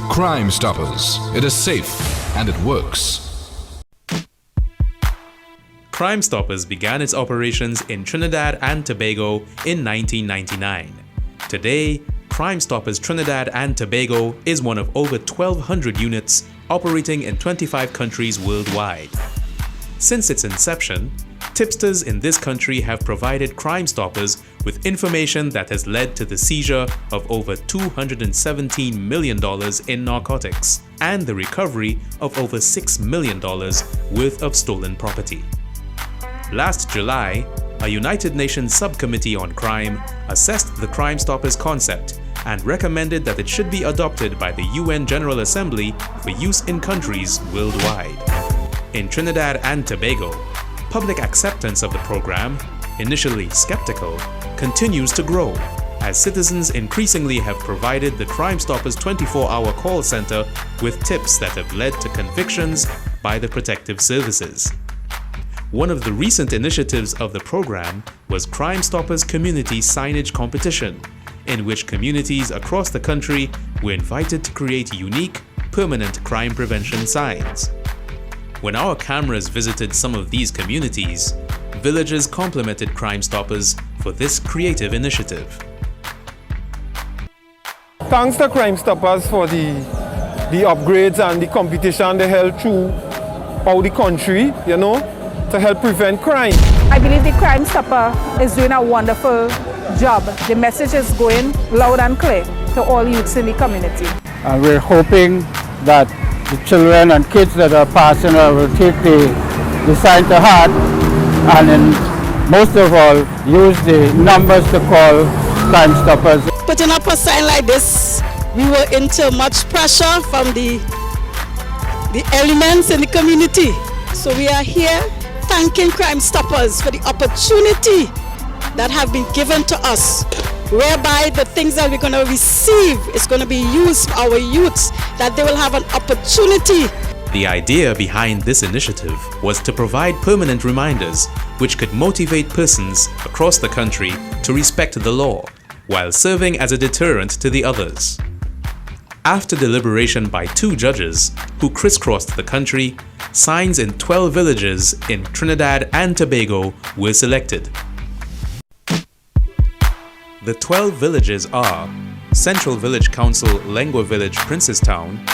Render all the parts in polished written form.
Crime Stoppers. It is safe and it works. Crime Stoppers began its operations in Trinidad and Tobago in 1999. Today, Crime Stoppers Trinidad and Tobago is one of over 1,200 units operating in 25 countries worldwide. Since its inception, tipsters in this country have provided Crime Stoppers with information that has led to the seizure of over $217 million in narcotics and the recovery of over $6 million worth of stolen property. Last July, a United Nations subcommittee on crime assessed the Crime Stoppers concept and recommended that it should be adopted by the UN General Assembly for use in countries worldwide. In Trinidad and Tobago, public acceptance of the program, initially skeptical, continues to grow as citizens increasingly have provided the Crime Stoppers 24-hour call center with tips that have led to convictions by the protective services. One of the recent initiatives of the program was Crime Stoppers Community Signage Competition, in which communities across the country were invited to create unique, permanent crime prevention signs. When our cameras visited some of these communities, villagers complimented Crime Stoppers for this creative initiative. Thanks to Crime Stoppers for the upgrades and the competition they held throughout the country, to help prevent crime. I believe the Crime Stopper is doing a wonderful job. The message is going loud and clear to all youths in the community. And we're hoping that the children and kids that are passing will take the sign to heart and then most of all use the numbers to call Crime Stoppers. Putting up a sign like this, we were into much pressure from the elements in the community. So we are here thanking Crime Stoppers for the opportunity that have been given to us, whereby the things that we're going to receive is going to be used for our youths, that they will have an opportunity. The idea behind this initiative was to provide permanent reminders which could motivate persons across the country to respect the law, while serving as a deterrent to the others. After deliberation by 2 judges who crisscrossed the country, signs in 12 villages in Trinidad and Tobago were selected. The 12 villages are Central Village Council, Lengua Village, Princestown,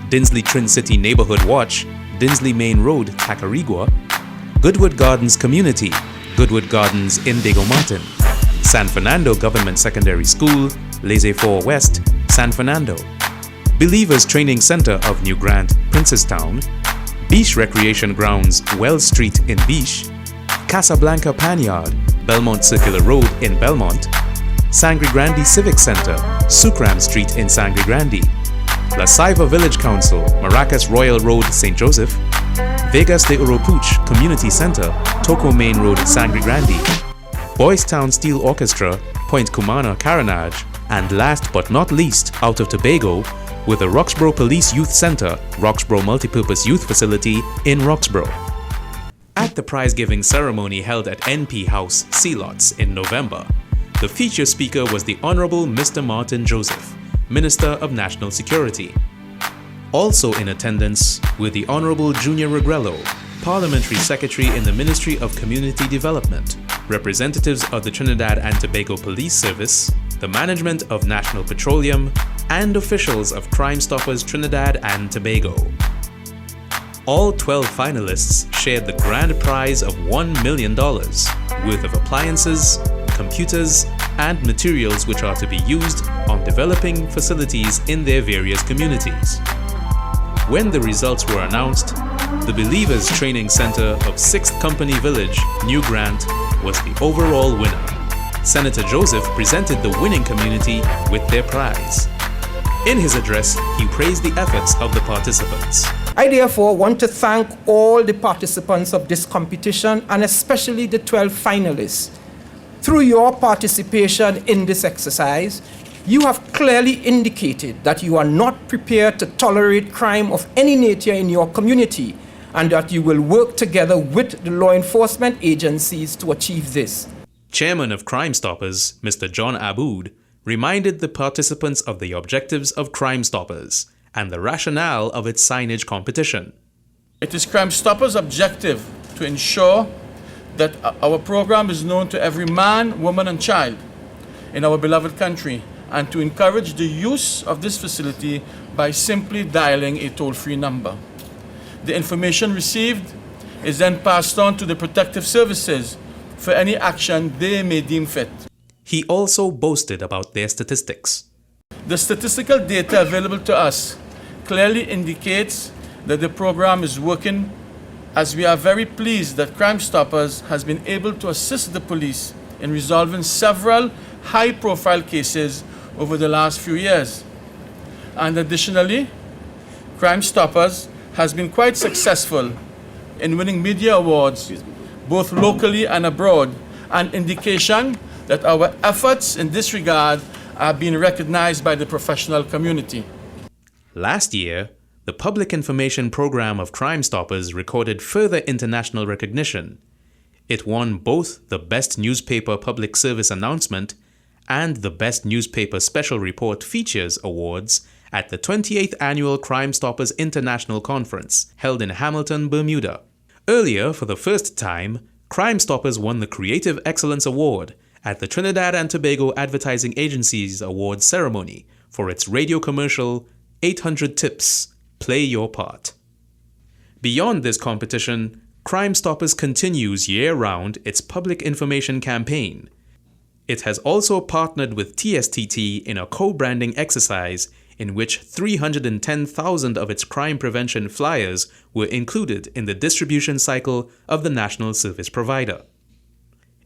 Dinsley Trin City Neighborhood Watch, Dinsley Main Road, Tacarigua, Goodwood Gardens Community, Goodwood Gardens, Indigo Martin, San Fernando Government Secondary School, Laissez-Faire West, San Fernando, Believers Training Center of New Grant, Princestown, Beach Recreation Grounds, Wells Street in Beach, Casablanca Panyard, Belmont Circular Road in Belmont, Sangre Grande Civic Center, Sucram Street in Sangre Grande, La Ceiba Village Council, Maracas Royal Road, St. Joseph, Vegas de Uropuch Community Center, Toco Main Road, Sangre Grande, Boys Town Steel Orchestra, Point Cumana, Caranage, and last but not least, out of Tobago, with the Roxborough Police Youth Center, Roxborough Multipurpose Youth Facility in Roxborough. At the prize-giving ceremony held at NP House, Sealots in November, the feature speaker was the Honorable Mr. Martin Joseph, Minister of National Security. Also in attendance were the Honorable Junior Regrello, Parliamentary Secretary in the Ministry of Community Development, representatives of the Trinidad and Tobago Police Service, the management of National Petroleum, and officials of Crime Stoppers Trinidad and Tobago. All 12 finalists shared the grand prize of $1 million worth of appliances, computers, and materials which are to be used on developing facilities in their various communities. When the results were announced, the Believers Training Center of 6th Company Village, New Grant, was the overall winner. Senator Joseph presented the winning community with their prize. In his address, he praised the efforts of the participants. I therefore want to thank all the participants of this competition and especially the 12 finalists. Through your participation in this exercise, you have clearly indicated that you are not prepared to tolerate crime of any nature in your community and that you will work together with the law enforcement agencies to achieve this. Chairman of Crime Stoppers, Mr. John Aboud, reminded the participants of the objectives of Crime Stoppers and the rationale of its signage competition. It is Crime Stoppers' objective to ensure that our program is known to every man, woman, and child in our beloved country, and to encourage the use of this facility by simply dialing a toll-free number. The information received is then passed on to the protective services for any action they may deem fit. He also boasted about their statistics. The statistical data available to us clearly indicates that the program is working, as we are very pleased that Crime Stoppers has been able to assist the police in resolving several high-profile cases over the last few years. And additionally, Crime Stoppers has been quite successful in winning media awards, both locally and abroad, an indication that our efforts in this regard are being recognized by the professional community. Last year, the Public Information Program of Crime Stoppers recorded further international recognition. It won both the Best Newspaper Public Service Announcement and the Best Newspaper Special Report Features Awards at the 28th Annual Crime Stoppers International Conference, held in Hamilton, Bermuda. Earlier, for the first time, Crime Stoppers won the Creative Excellence Award at the Trinidad and Tobago Advertising Agency's Awards ceremony for its radio commercial 800 Tips, Play Your Part. Beyond this competition, Crime Stoppers continues year-round its public information campaign. It has also partnered with TSTT in a co-branding exercise in which 310,000 of its crime prevention flyers were included in the distribution cycle of the national service provider.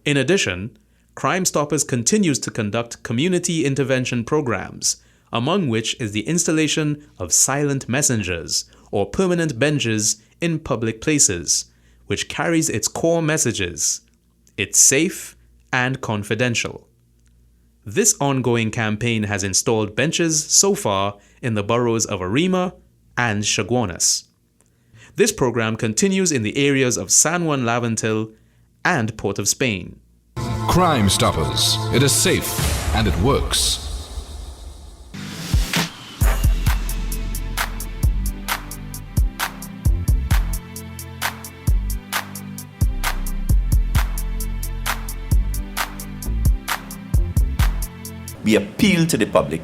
In addition, Crime Stoppers continues to conduct community intervention programs, among which is the installation of silent messengers or permanent benches in public places, which carries its core messages: it's safe and confidential. This ongoing campaign has installed benches so far in the boroughs of Arima and Chaguanas. This program continues in the areas of San Juan Laventil and Port of Spain. Crime Stoppers. It is safe and it works. We appeal to the public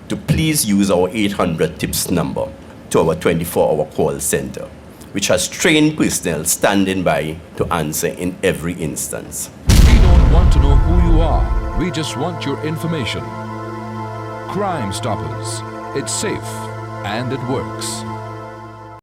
to please use our 800 TIPS number to our 24-hour call center, which has trained personnel standing by to answer in every instance. We don't want to know who you are. We just want your information. Crime Stoppers. It's safe and it works.